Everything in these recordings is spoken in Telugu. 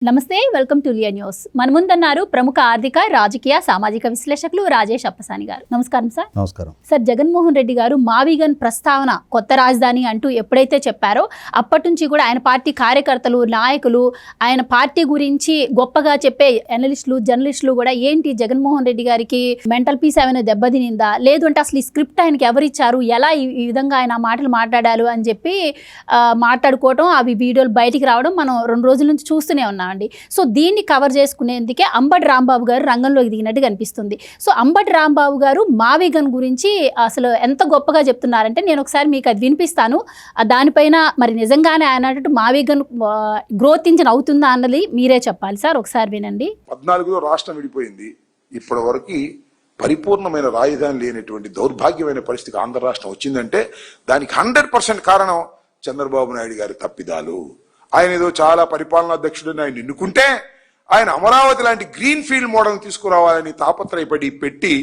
నమస్తే, వెల్కమ్ టు లియా న్యూస్. మన ముందున్నారు ప్రముఖ ఆర్థిక, రాజకీయ, సామాజిక విశ్లేషకులు రాజేష్ అప్పసాని గారు. నమస్కారం సార్. నమస్కారం సార్, జగన్మోహన్ రెడ్డి గారు మావిగన్ ప్రస్తావన కొత్త రాజధాని అంటూ ఎప్పుడైతే చెప్పారో అప్పటి నుంచి కూడా ఆయన పార్టీ కార్యకర్తలు, నాయకులు, ఆయన పార్టీ గురించి గొప్పగా చెప్పే అనలిస్టులు, జర్నలిస్టులు కూడా ఏంటి జగన్మోహన్ రెడ్డి గారికి మెంటల్ పీస్ ఏమైనా దెబ్బతినిందా, లేదు అంటే అసలు ఈ స్క్రిప్ట్ ఆయనకి ఎవరిచ్చారు, ఎలా ఈ విధంగా ఆయన మాటలు మాట్లాడారు అని చెప్పి మాట్లాడుకోవడం, అవి వీడియోలు బయటికి రావడం మనం 2 రోజుల నుంచి చూస్తూనే ఉన్నాం. సో దీన్ని కవర్ చేసుకునేందుకే అంబటి రాంబాబు గారు రంగంలోకి దిగినట్టు కనిపిస్తుంది. సో అంబటి రాంబాబు గారు మావిగన్ గురించి అసలు ఎంత గొప్పగా చెప్తున్నారంటే నేను ఒకసారి మీకు అది వినిపిస్తాను. దానిపైన మరి నిజంగానే ఆయన మావిగన్ గ్రోత్ ఇంజిన్ అవుతుందా అన్నది మీరే చెప్పాలి సార్. ఒకసారి వినండి. 14లో రాష్ట్రం విడిపోయింది. ఇప్పటి వరకు పరిపూర్ణమైన రాజధాని లేనటువంటి దౌర్భాగ్యమైన పరిస్థితికి ఆంధ్ర రాష్ట్రం వచ్చిందంటే దానికి 100% కారణం చంద్రబాబు నాయుడు గారి తప్పిదాలు. ఆయన ఏదో చాలా పరిపాలనా అధ్యక్షుడిని ఆయన ఎన్నుకుంటే ఆయన అమరావతి లాంటి గ్రీన్ ఫీల్డ్ మోడల్ తీసుకురావాలని తాపత్రయపడి పెట్టి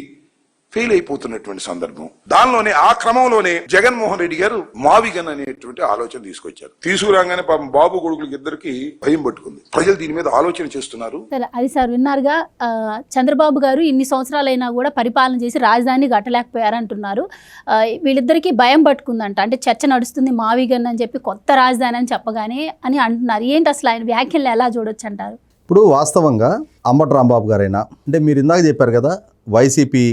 ఫెయిల్ అయిపోతున్నటువంటి సందర్భం. దానిలోనే ఆ క్రమంలోనే జగన్మోహన్ రెడ్డి గారు మావిగన్ అనేటువంటి ఆలోచన తీసుకొచ్చారు. తీసుకురాగానే పాపం బాబు కొడుకులకి ఇద్దరికి భయం పట్టుకుంది. ప్రజలు దీని మీద ఆలోచన చేస్తున్నారు. అది సార్ విన్నారుగా, చంద్రబాబు గారు ఇన్ని సంవత్సరాలైనా కూడా పరిపాలన చేసి రాజధాని కట్టలేకపోయారంటున్నారు. వీళ్ళిద్దరికీ భయం పట్టుకుందంట. అంటే చర్చ నడుస్తుంది మావిగన్ అని చెప్పి కొత్త రాజధాని అని చెప్పగానే అని అంటున్నారు. ఏంటి అసలు ఆయన వ్యాఖ్యలు ఎలా చూడొచ్చు అంటారు? ఇప్పుడు వాస్తవంగా అంబటి రాంబాబు గారైనా, అంటే మీరు ఇందాక చెప్పారు కదా, వైసీపీ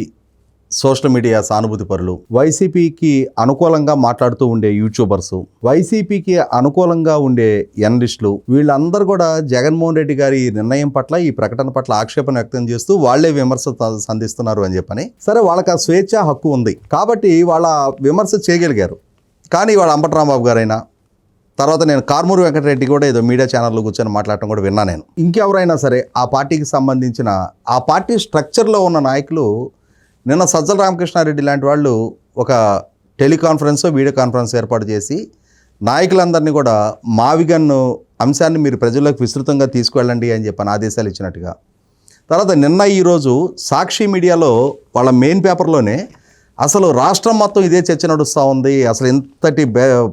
సోషల్ మీడియా సానుభూతి పరులు, వైసీపీకి అనుకూలంగా మాట్లాడుతూ ఉండే యూట్యూబర్స్, వైసీపీకి అనుకూలంగా ఉండే ఎనలిస్టులు, వీళ్ళందరూ కూడా జగన్మోహన్ రెడ్డి గారి నిర్ణయం పట్ల, ఈ ప్రకటన పట్ల ఆక్షేపణ వ్యక్తం చేస్తూ వాళ్లే విమర్శ సంధిస్తున్నారు అని చెప్పని. సరే, వాళ్ళకి ఆ స్వేచ్ఛ హక్కు ఉంది కాబట్టి వాళ్ళ విమర్శ చేయగలిగారు. కానీ వాళ్ళ అంబటి రాంబాబు గారైనా, తర్వాత నేను కార్మూరి వెంకటరెడ్డి కూడా ఏదో మీడియా ఛానల్లో కూర్చొని మాట్లాడటం కూడా విన్నా నేను. ఇంకెవరైనా సరే ఆ పార్టీకి సంబంధించిన ఆ పార్టీ స్ట్రక్చర్లో ఉన్న నాయకులు నిన్న సజ్జల రామకృష్ణారెడ్డి లాంటి వాళ్ళు ఒక టెలికాన్ఫరెన్స్, వీడియో కాన్ఫరెన్స్ ఏర్పాటు చేసి నాయకులందరినీ కూడా మావిగన్ అంశాన్ని మీరు ప్రజల్లోకి విస్తృతంగా తీసుకువెళ్ళండి అని చెప్పని ఆదేశాలు ఇచ్చినట్టుగా. తర్వాత నిన్న ఈరోజు సాక్షి మీడియాలో వాళ్ళ మెయిన్ పేపర్లోనే అసలు రాష్ట్రం మొత్తం ఇదే చర్చ నడుస్తూ ఉంది. అసలు ఇంతటి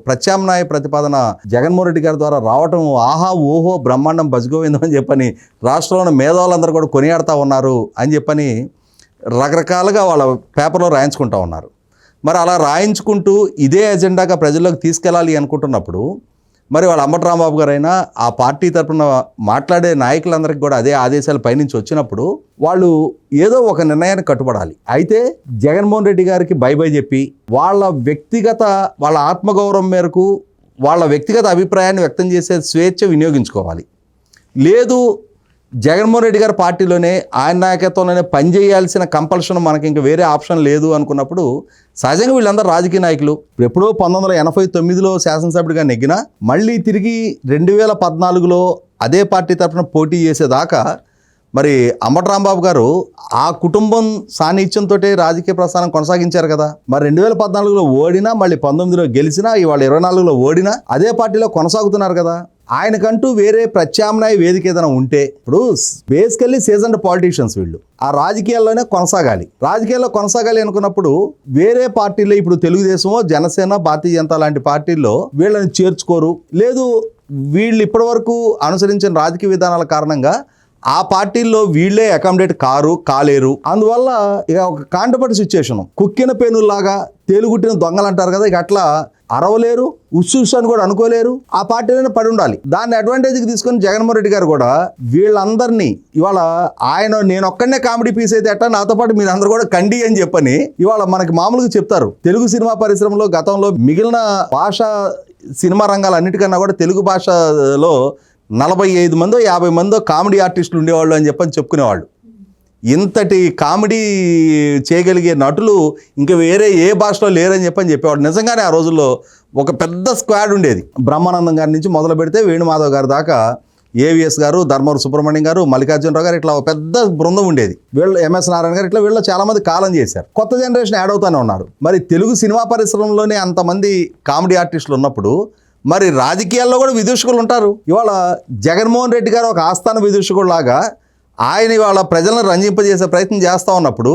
ప్రత్యామ్నాయ ప్రతిపాదన జగన్మోహన్ రెడ్డి గారి ద్వారా రావటం ఆహా ఓహో బ్రహ్మాండం బజ్గోవిందం అని చెప్పని రాష్ట్రంలోని మేధావులందరూ కూడా కొనియాడుతూ ఉన్నారు అని చెప్పని రకరకాలుగా వాళ్ళ పేపర్లో రాయించుకుంటూ ఉన్నారు. మరి అలా రాయించుకుంటూ ఇదే ఎజెండాగా ప్రజల్లోకి తీసుకెళ్ళాలి అనుకుంటున్నప్పుడు మరి వాళ్ళ అంబటి రాంబాబు గారైనా ఆ పార్టీ తరఫున మాట్లాడే నాయకులందరికీ కూడా అదే ఆదేశాలు పైనుంచి వచ్చినప్పుడు వాళ్ళు ఏదో ఒక నిర్ణయానికి కట్టుబడాలి. అయితే జగన్మోహన్ రెడ్డి గారికి బై చెప్పి వాళ్ళ ఆత్మగౌరవం మేరకు వాళ్ళ వ్యక్తిగత అభిప్రాయాన్ని వ్యక్తం చేసే స్వేచ్ఛ వినియోగించుకోవాలి. లేదు, జగన్మోహన్ రెడ్డి గారి పార్టీలోనే ఆయన నాయకత్వంలోనే పనిచేయాల్సిన కంపల్షన్ మనకి ఇంకా వేరే ఆప్షన్ లేదు అనుకున్నప్పుడు సహజంగా వీళ్ళందరూ రాజకీయ నాయకులు. ఎప్పుడో 1989లో శాసనసభ్యుడిగా నెగ్గినా మళ్ళీ తిరిగి 2014లో అదే పార్టీ తరఫున పోటీ చేసేదాకా మరి అంబటి రాంబాబు గారు ఆ కుటుంబం సాన్నిధ్యంతో రాజకీయ ప్రస్థానం కొనసాగించారు కదా. మరి 2014లో ఓడినా, మళ్ళీ 19లో గెలిచినా, ఇవాళ 24లో ఓడినా అదే పార్టీలో కొనసాగుతున్నారు కదా. ఆయనకంటూ వేరే ప్రత్యామ్నాయ వేదిక ఏదైనా ఉంటే, ఇప్పుడు బేసికల్లీ సీజన్డ్ పాలిటీషియన్స్ వీళ్ళు ఆ రాజకీయాల్లోనే కొనసాగాలి అనుకున్నప్పుడు వేరే పార్టీలో ఇప్పుడు తెలుగుదేశమో, జనసేన, భారతీయ జనతా లాంటి పార్టీల్లో వీళ్ళని చేర్చుకోరు. లేదు, వీళ్ళు ఇప్పటి వరకు అనుసరించిన రాజకీయ విధానాల కారణంగా ఆ పార్టీల్లో వీళ్ళే అకామిడేట్ కాలేరు. అందువల్ల ఇక ఒక కాంటపటి సిచ్యుయేషన్, కుక్కిన పేనుల్లాగా తేలుగుట్టిన దొంగలు అంటారు కదా, ఇక అట్లా అరవలేరు, ఉస్సుస్ అని కూడా అనుకోలేరు, ఆ పార్టీలోనే పడి ఉండాలి. దాన్ని అడ్వాంటేజ్కి తీసుకొని జగన్మోహన్ రెడ్డి గారు కూడా వీళ్ళందరినీ ఇవాళ నేను ఒక్కడనే కామెడీ పీస్ అయితే అట్లా నాతో పాటు మీరు అందరూ కూడా కండి అని చెప్పని ఇవాళ మనకి మామూలుగా చెప్తారు. తెలుగు సినిమా పరిశ్రమలో గతంలో మిగిలిన భాష సినిమా రంగాలన్నిటికన్నా కూడా తెలుగు భాషలో 45 మందో 50 మందో కామెడీ ఆర్టిస్టులు ఉండేవాళ్ళు అని చెప్పని చెప్పుకునేవాళ్ళు. ఇంతటి కామెడీ చేయగలిగే నటులు ఇంకా వేరే ఏ భాషలో లేరని చెప్పేవాడు. నిజంగానే ఆ రోజుల్లో ఒక పెద్ద స్క్వాడ్ ఉండేది. బ్రహ్మానందం గారి నుంచి మొదలు పెడితే వేణుమాధవ్ గారి దాకా, ఏవిఎస్ గారు, ధర్మవరం సుబ్రహ్మణ్యం గారు, మల్లికార్జునరావు గారు, ఇట్లా ఒక పెద్ద బృందం ఉండేది. వీళ్ళు ఎంఎస్ నారాయణ గారు, ఇట్లా వీళ్ళు చాలామంది కాలం చేశారు. కొత్త జనరేషన్ యాడ్ అవుతూనే ఉన్నారు. మరి తెలుగు సినిమా పరిశ్రమలోనే అంతమంది కామెడీ ఆర్టిస్టులు ఉన్నప్పుడు మరి రాజకీయాల్లో కూడా విదూషకులు ఉంటారు. ఇవాళ జగన్మోహన్ రెడ్డి గారు ఒక ఆస్థాన విదూషకుడు లాగా ఆయన ఇవాళ ప్రజలను రంజింపజేసే ప్రయత్నం చేస్తూ ఉన్నప్పుడు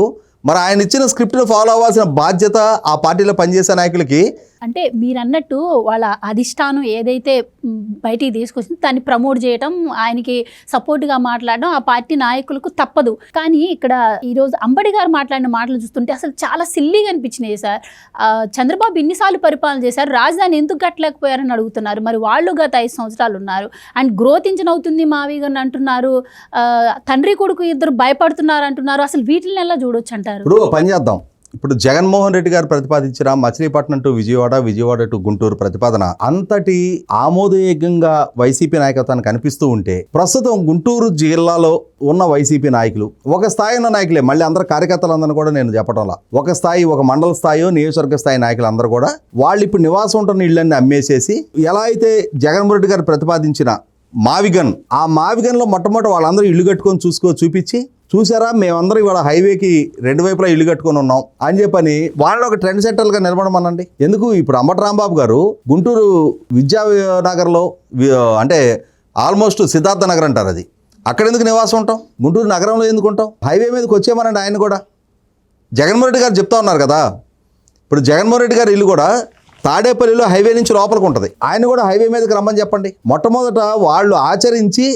మరి ఆయన ఇచ్చిన స్క్రిప్ట్ను ఫాలో అవ్వాల్సిన బాధ్యత ఆ పార్టీలో పనిచేసే నాయకులకి అంటే మీరు అన్నట్టు వాళ్ళ అధిష్టానం ఏదైతే బయటికి తీసుకొచ్చిందో దాన్ని ప్రమోట్ చేయడం, ఆయనకి సపోర్ట్గా మాట్లాడడం ఆ పార్టీ నాయకులకు తప్పదు. కానీ ఇక్కడ ఈరోజు అంబడి గారు మాట్లాడిన మాటలు చూస్తుంటే అసలు చాలా సిల్లీగా అనిపించినాయి సార్. చంద్రబాబు ఇన్నిసార్లు పరిపాలన చేశారు, రాజధాని ఎందుకు కట్టలేకపోయారని అడుగుతున్నారు. మరి వాళ్ళు గత 5 సంవత్సరాలు ఉన్నారు అండ్ గ్రోత్ ఇంజిన్ అవుతుంది మావిగన్ అంటున్నారు, తండ్రి కొడుకు ఇద్దరు భయపడుతున్నారు అంటున్నారు. అసలు వీటిని ఎలా చూడొచ్చు అంటారు? ఇప్పుడు పని చేద్దాం. ఇప్పుడు జగన్మోహన్ రెడ్డి గారు ప్రతిపాదించిన మచిలీపట్నం టు విజయవాడ, విజయవాడ టు గుంటూరు ప్రతిపాదన అంతటి ఆమోదయోగ్యంగా వైసీపీ నాయకత్వానికి కనిపిస్తూ ఉంటే, ప్రస్తుతం గుంటూరు జిల్లాలో ఉన్న వైసీపీ నాయకులు ఒక స్థాయి ఉన్న నాయకులే, మళ్ళీ అందరు కార్యకర్తలందరూ కూడా నేను చెప్పడంలా, ఒక స్థాయి, ఒక మండల స్థాయో నియోజకవర్గ స్థాయి నాయకులు అందరూ కూడా వాళ్ళు ఇప్పుడు నివాసం ఉంటున్న ఇళ్ళన్ని అమ్మేసేసి, ఎలా అయితే జగన్మోహన్ రెడ్డి గారు ప్రతిపాదించిన మావిగన్, ఆ మావిగన్లో మొట్టమొదటి వాళ్ళందరూ ఇల్లు కట్టుకొని చూపించి, చూసారా మేమందరం ఇవాళ హైవేకి 2 వైపులా ఇల్లు కట్టుకొని ఉన్నాం అని చెప్పని వాళ్ళు ఒక ట్రెండ్ సెట్టర్లుగా నిలబడమనండి. ఎందుకు ఇప్పుడు అంబటి రాంబాబు గారు గుంటూరు విద్యానగర్లో, అంటే ఆల్మోస్ట్ సిద్ధార్థ నగర్ అంటారు, అది అక్కడ ఎందుకు నివాసం ఉంటాం, గుంటూరు నగరంలో ఎందుకు ఉంటాం, హైవే మీదకి వచ్చేమనండి. ఆయన కూడా జగన్మోహన్ రెడ్డి గారు చెప్తా ఉన్నారు కదా, ఇప్పుడు జగన్మోహన్ రెడ్డి గారి ఇల్లు కూడా తాడేపల్లిలో హైవే నుంచి లోపలికి ఉంటుంది, ఆయన కూడా హైవే మీదకి రమ్మని చెప్పండి. మొట్టమొదట వాళ్ళు ఆచరించి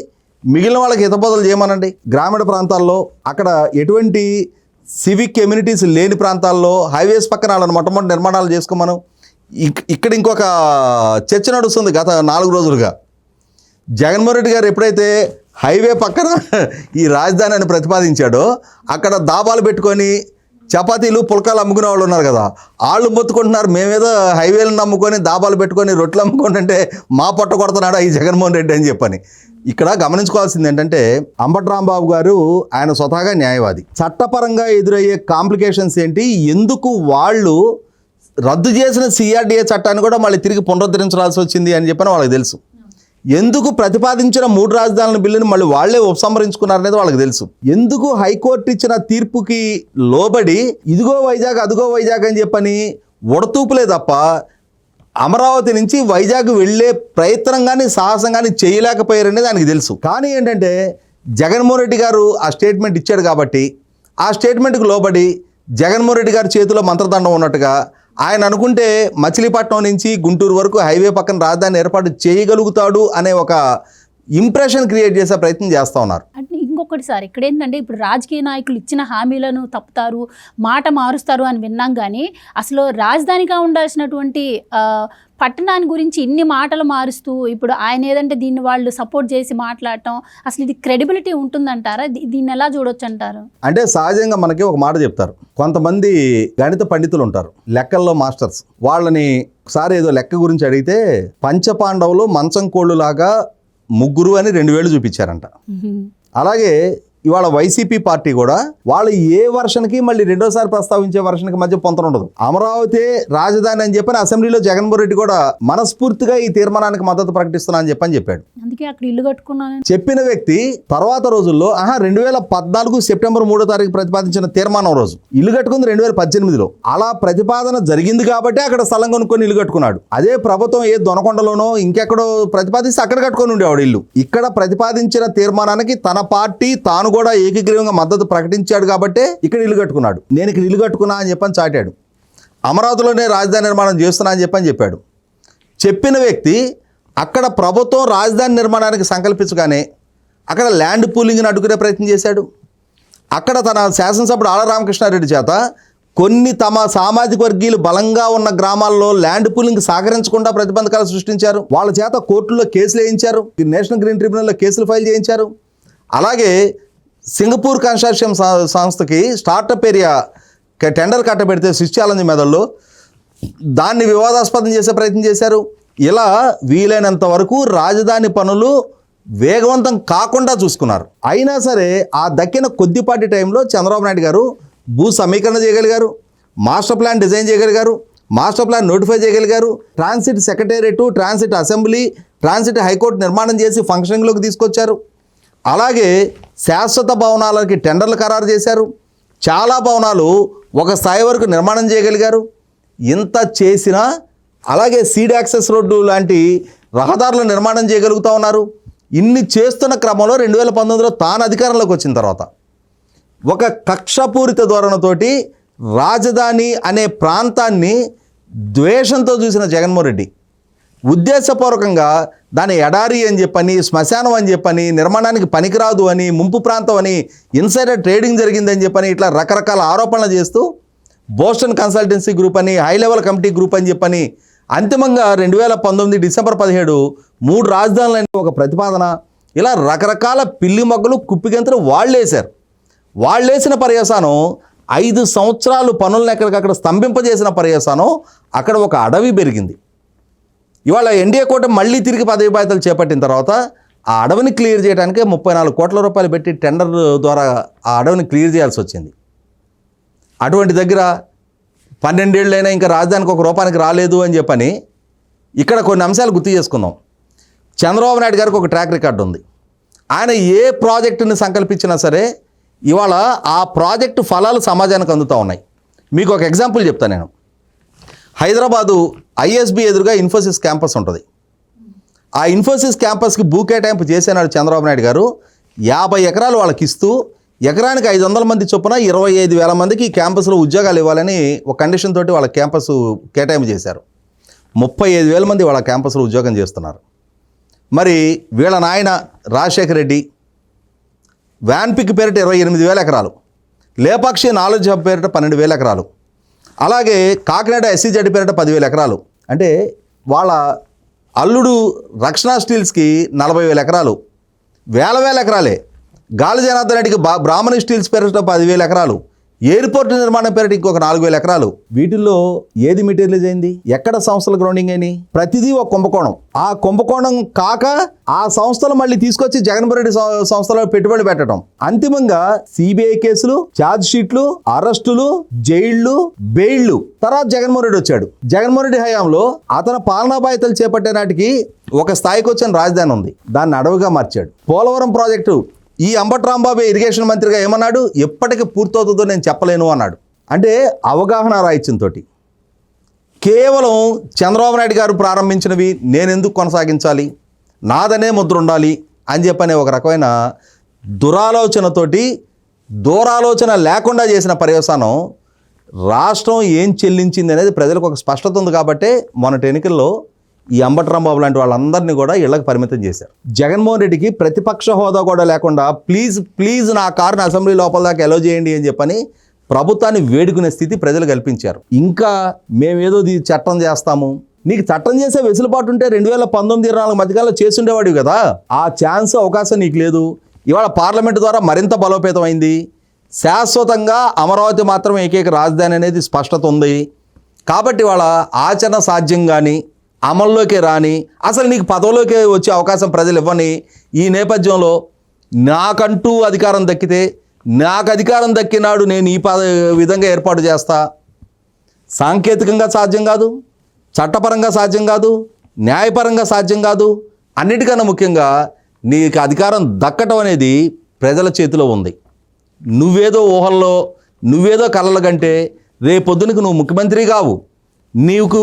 మిగిలిన వాళ్ళకి హితబోధలు చేయమనండి. గ్రామీణ ప్రాంతాల్లో అక్కడ ఎటువంటి సివిక్ కమ్యూనిటీస్ లేని ప్రాంతాల్లో హైవేస్ పక్కన వాళ్ళని మొట్టమొదటి నిర్మాణాలు చేసుకోమను. ఇక్కడ ఇంకొక చర్చ నడుస్తుంది గత 4 రోజులుగా. జగన్మోహన్ రెడ్డి గారు ఎప్పుడైతే హైవే పక్కన ఈ రాజధాని అని ప్రతిపాదించాడో, అక్కడ దాబాలు పెట్టుకొని చపాతీలు పుల్కాలు అమ్ముకునే వాళ్ళు ఉన్నారు కదా, వాళ్ళు మొత్తుకుంటున్నారు మేమేదో హైవేలను నమ్ముకొని దాబాలు పెట్టుకొని రొట్టెలు అమ్ముకుంటుంటే మా పొట్ట కొడుతున్నాడు ఈ జగన్మోహన్ రెడ్డి అని చెప్పని. ఇక్కడ గమనించుకోవాల్సింది ఏంటంటే, అంబటి రాంబాబు గారు ఆయన స్వతహాగా న్యాయవాది. చట్టపరంగా ఎదురయ్యే కాంప్లికేషన్స్ ఏంటి, ఎందుకు వాళ్ళు రద్దు చేసిన సిఆర్డిఏ చట్టాన్ని కూడా మళ్ళీ తిరిగి పునరుద్ధరించాల్సి వచ్చింది అని చెప్పని వాళ్ళకి తెలుసు. ఎందుకు ప్రతిపాదించిన 3 రాజధానుల బిల్లుని మళ్ళీ వాళ్లే ఉపసంహరించుకున్నారనేది వాళ్ళకి తెలుసు. ఎందుకు హైకోర్టు ఇచ్చిన తీర్పుకి లోబడి ఇదిగో వైజాగ్ అదిగో వైజాగ్ అని చెప్పని ఉడతూపులే తప్ప అమరావతి నుంచి వైజాగ్ వెళ్ళే ప్రయత్నం కానీ సాహసం కానీ చేయలేకపోయారనేది ఆయనకి తెలుసు. కానీ ఏంటంటే జగన్మోహన్ రెడ్డి గారు ఆ స్టేట్మెంట్ ఇచ్చాడు కాబట్టి ఆ స్టేట్మెంట్కి లోబడి జగన్మోహన్ రెడ్డి గారి చేతిలో మంత్రదండం ఉన్నట్టుగా ఆయన అనుకుంటే మచిలీపట్నం నుంచి గుంటూరు వరకు హైవే పక్కన రాజధాని ఏర్పాటు చేయగలుగుతాడు అనే ఒక ఇంప్రెషన్ క్రియేట్ చేసే ప్రయత్నం చేస్తూ ఉన్నారు. అంటే ఇంకొకటి సార్, ఇక్కడ ఏంటంటే ఇప్పుడు రాజకీయ నాయకులు ఇచ్చిన హామీలను తప్పుతారు, మాట మారుస్తారు అని విన్నాం. కానీ అసలు రాజధానిగా ఉండాల్సినటువంటి పట్టణాన్ని గురించి ఇన్ని మాటలు మారుస్తూ ఇప్పుడు ఆయన ఏదంటే దీన్ని వాళ్ళు సపోర్ట్ చేసి మాట్లాడటం, అసలు ఇది క్రెడిబిలిటీ ఉంటుందంటారా? దీన్ని ఎలా చూడొచ్చు అంటారు? అంటే సహజంగా మనకి ఒక మాట చెప్తారు, కొంతమంది గణిత పండితులు ఉంటారు, లెక్కల్లో మాస్టర్స్. వాళ్ళని ఒకసారి ఏదో లెక్క గురించి అడిగితే పంచపాండవులు మంచం కోళ్ళు లాగా 3 అని 2 వేలు చూపించారంట. అలాగే ఇవాళ వైసీపీ పార్టీ కూడా వాళ్ళు ఏ వర్షన్కి మళ్ళీ రెండోసారి ప్రస్తావించే వర్షన్కి మధ్య పొంతన ఉండదు. అమరావతి రాజధాని అని చెప్పని అసెంబ్లీలో జగన్మోహన్ రెడ్డి కూడా మనస్ఫూర్తిగా ఈ తీర్మానానికి మద్దతు ప్రకటిస్తున్నా అని చెప్పాడు. అందుకే అక్కడ ఇల్లు కట్టుకున్నాను చెప్పిన వ్యక్తి తర్వాత రోజుల్లో 2014 సెప్టెంబర్ 3వ తారీఖు ప్రతిపాదించిన తీర్మానం రోజు ఇల్లు కట్టుకుంది 2018లో. అలా ప్రతిపాదన జరిగింది కాబట్టి అక్కడ స్థలం కొనుక్కొని ఇల్లు కట్టుకున్నాడు. అదే ప్రభుత్వం ఏ దొనకొండలోనో ఇంకెక్కడో ప్రతిపాదిస్తే అక్కడ కట్టుకొని ఉండేవాడు ఇల్లు. ఇక్కడ ప్రతిపాదించిన తీర్మానానికి తన పార్టీ తాను కూడా ఏకగ్రీవంగా మద్దతు ప్రకటించాడు కాబట్టి ఇక్కడ ఇల్లు కట్టుకున్నాడు. నేను ఇక్కడ ఇల్లు కట్టుకున్నా అని చెప్పని చాటాడు. అమరావతిలోనే రాజధాని నిర్మాణం చేస్తున్నా అని చెప్పాడు. చెప్పిన వ్యక్తి అక్కడ ప్రభుత్వం రాజధాని నిర్మాణానికి సంకల్పించగానే అక్కడ ల్యాండ్ పూలింగ్ని అడ్డుకునే ప్రయత్నం చేశాడు. అక్కడ తన శాసనసభ్యుడు ఆళ్ల రామకృష్ణారెడ్డి చేత కొన్ని తమ సామాజిక వర్గీయులు బలంగా ఉన్న గ్రామాల్లో ల్యాండ్ పూలింగ్ సహకరించకుండా ప్రతిబంధకాలు సృష్టించారు. వాళ్ళ చేత కోర్టుల్లో కేసులు వేయించారు, నేషనల్ గ్రీన్ ట్రిబ్యునల్లో కేసులు ఫైల్ చేయించారు. అలాగే సింగపూర్ కన్సార్షియం సంస్థకి స్టార్టప్ ఏరియా టెండర్ కట్టబెడితే స్విచ్ ఛాలెంజ్ మెదడులో దాన్ని వివాదాస్పదం చేసే ప్రయత్నం చేశారు. ఇలా వీలైనంత వరకు రాజధాని పనులు వేగవంతం కాకుండా చూసుకున్నారు. అయినా సరే ఆ దక్కిన కొద్దిపాటి టైంలో చంద్రబాబు నాయుడు గారు భూ సమీకరణ చేయగలిగారు, మాస్టర్ ప్లాన్ డిజైన్ చేయగలిగారు, మాస్టర్ ప్లాన్ నోటిఫై చేయగలిగారు, transit secretariat, transit assembly, transit high court నిర్మాణం చేసి ఫంక్షనింగ్లోకి తీసుకొచ్చారు. అలాగే శాశ్వత భవనాలకి టెండర్లు ఖరారు చేశారు. చాలా భవనాలు ఒక స్థాయి వరకు నిర్మాణం చేయగలిగారు. ఇంత చేసినా అలాగే సీడ్ యాక్సెస్ రోడ్డు లాంటి రహదారుల నిర్మాణం చేయగలుగుతూ ఉన్నారు. ఇన్ని చేస్తున్న క్రమంలో 2019లో తాను అధికారంలోకి వచ్చిన తర్వాత ఒక కక్షపూరిత ధోరణితోటి రాజధాని అనే ప్రాంతాన్ని ద్వేషంతో చూసిన జగన్మోహన్ రెడ్డి ఉద్దేశపూర్వకంగా దాని ఎడారి అని చెప్పని, శ్మశానం అని చెప్పని, నిర్మాణానికి పనికిరాదు అని, ముంపు ప్రాంతం అని, ఇన్సైడర్ ట్రేడింగ్ జరిగిందని చెప్పని ఇట్లా రకరకాల ఆరోపణలు చేస్తూ బోస్టన్ కన్సల్టెన్సీ గ్రూప్ అని, హై లెవెల్ కమిటీ గ్రూప్ అని చెప్పని అంతిమంగా 2019 డిసెంబర్ 17 3 రాజధానులని ఒక ప్రతిపాదన, ఇలా రకరకాల పిల్లి మొగ్గలు కుప్పిగంతులు వాళ్ళేశారు. వాళ్ళేసిన పర్యవసానం 5 సంవత్సరాలు పనులను ఎక్కడికక్కడ స్తంభింపజేసిన పర్యవసానం అక్కడ ఒక అడవి పెరిగింది. ఇవాళ ఎన్డీఏ కూటమి మళ్ళీ తిరిగి పదవి బాధ్యతలు చేపట్టిన తర్వాత ఆ అడవిని క్లియర్ చేయడానికి 34 కోట్ల రూపాయలు పెట్టి టెండర్ ద్వారా ఆ అడవిని క్లియర్ చేయాల్సి వచ్చింది. అటువంటి దగ్గర 12 ఏళ్ళైనా ఇంకా రాజధానికి ఒక రూపానికి రాలేదు అని చెప్పని ఇక్కడ కొన్ని అంశాలు గుర్తు చేసుకుందాం. చంద్రబాబు నాయుడు గారికి ఒక ట్రాక్ రికార్డు ఉంది. ఆయన ఏ ప్రాజెక్టుని సంకల్పించినా సరే ఇవాళ ఆ ప్రాజెక్టు ఫలాలు సమాజానికి అందుతూ ఉన్నాయి. మీకు ఒక ఎగ్జాంపుల్ చెప్తాను నేను. హైదరాబాదు ఐఎస్బి ఎదురుగా ఇన్ఫోసిస్ క్యాంపస్ ఉంటుంది. ఆ ఇన్ఫోసిస్ క్యాంపస్కి భూ కేటాయింపు చేసేనాడు చంద్రబాబు నాయుడు గారు 50 ఎకరాలు వాళ్ళకి ఇస్తూ ఎకరానికి 500 మంది చొప్పున 25,000 మందికి ఈ క్యాంపస్లో ఉద్యోగాలు ఇవ్వాలని ఒక కండిషన్ తోటి వాళ్ళ క్యాంపస్ కేటాయింపు చేశారు. 35,000 మంది వాళ్ళ క్యాంపస్లో ఉద్యోగం చేస్తున్నారు. మరి వీళ్ళ నాయన రాజశేఖర రెడ్డి వ్యాన్పిక్ పేరిట 28,000 ఎకరాలు, లేపాక్షి నాలెడ్జ్ హబ్ పేరిట 12,000 ఎకరాలు, అలాగే కాకినాడ ఎస్సీజెడ్ పేరిట 10,000 ఎకరాలు. అంటే వాళ్ళ అల్లుడు రక్షణ స్టీల్స్కి 40,000 ఎకరాలు, వేల ఎకరాలే. గాలి జనార్దన్ రెడ్డికి బ్రాహ్మణి స్టీల్స్ పేరిట 10,000 ఎకరాలు, ఎయిర్పోర్ట్ నిర్మాణం పేరిట ఇంకొక 4,000 ఎకరాలు. వీటిల్లో ఏది మెటీరియలైజ్ అయింది? ఎక్కడ సంస్థల గ్రౌండింగ్ అయినాయి? ప్రతిదీ ఒక కుంభకోణం. ఆ కుంభకోణం కాక ఆ సంస్థలు మళ్ళీ తీసుకొచ్చి జగన్మోహన్ రెడ్డి సంస్థలో పెట్టుబడి పెట్టడం. అంతిమంగా సిబిఐ కేసులు, ఛార్జ్ షీట్లు, అరెస్టులు, జైళ్లు, బెయిళ్లు. తర్వాత జగన్మోహన్ రెడ్డి వచ్చాడు. జగన్మోహన్ రెడ్డి హయాంలో అతను పాలనా బాధ్యతలు చేపట్టే నాటికి ఒక స్థాయికి వచ్చిన రాజధాని ఉంది, దాన్ని అడవిగా మార్చాడు. పోలవరం ప్రాజెక్టు ఈ అంబటి రాంబాబు ఇరిగేషన్ మంత్రిగా ఏమన్నాడు? ఎప్పటికి పూర్తవుతుందో నేను చెప్పలేను అన్నాడు. అంటే అవగాహన రాహిత్యంతో కేవలం చంద్రబాబు నాయుడు గారు ప్రారంభించినవి నేను ఎందుకు కొనసాగించాలి, నాదనే ముద్ర ఉండాలి అని చెప్పనే ఒక రకమైన దురాలోచనతోటి, దూరాలోచన లేకుండా చేసిన పర్యవసానం రాష్ట్రం ఏం చెల్లించింది అనేది ప్రజలకు ఒక స్పష్టత ఉంది. కాబట్టే మొన్నటి ఎన్నికల్లో ఈ అంబటి రాంబాబు లాంటి వాళ్ళందరినీ కూడా ఇళ్లకు పరిమితం చేశారు. జగన్మోహన్ రెడ్డికి ప్రతిపక్ష హోదా కూడా లేకుండా ప్లీజ్ నా కారుని అసెంబ్లీ లోపల దాకా ఎలో చేయండి అని చెప్పని ప్రభుత్వాన్ని వేడుకునే స్థితి ప్రజలు కల్పించారు. ఇంకా మేమేదో చట్టం చేస్తాము, నీకు చట్టం చేసే వెసులుబాటు ఉంటే 2019-24 మధ్యకాలంలో చేసుండేవాడివి కదా. ఆ ఛాన్స్, అవకాశం నీకు లేదు. ఇవాళ పార్లమెంటు ద్వారా మరింత బలోపేతమైంది. శాశ్వతంగా అమరావతి మాత్రం ఏకైక రాజధాని అనేది స్పష్టత ఉంది. కాబట్టి వాళ్ళ ఆచరణ సాధ్యం కానీ అమల్లోకి రాని, అసలు నీకు పదవిలోకి వచ్చే అవకాశం ప్రజలు ఇవ్వని ఈ నేపథ్యంలో నాకంటూ అధికారం దక్కితే, నాకు అధికారం దక్కినాడు నేను ఈ విధంగా ఏర్పాటు చేస్తా, సాంకేతికంగా సాధ్యం కాదు, చట్టపరంగా సాధ్యం కాదు, న్యాయపరంగా సాధ్యం కాదు. అన్నిటికన్నా ముఖ్యంగా నీకు అధికారం దక్కటం అనేది ప్రజల చేతిలో ఉంది. నువ్వేదో ఊహల్లో, నువ్వేదో కలల కంటే రేపొద్దునకు నువ్వు ముఖ్యమంత్రి కావు. నీకు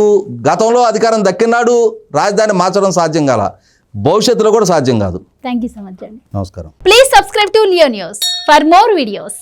గతంలో అధికారం దక్కినాడు రాజధాని మార్చడం సాధ్యం కాల, భవిష్యత్తులో కూడా సాధ్యం కాదు. థ్యాంక్ యూ సో మచ్ అండి. నమస్కారం. Please subscribe to Leo news for more videos.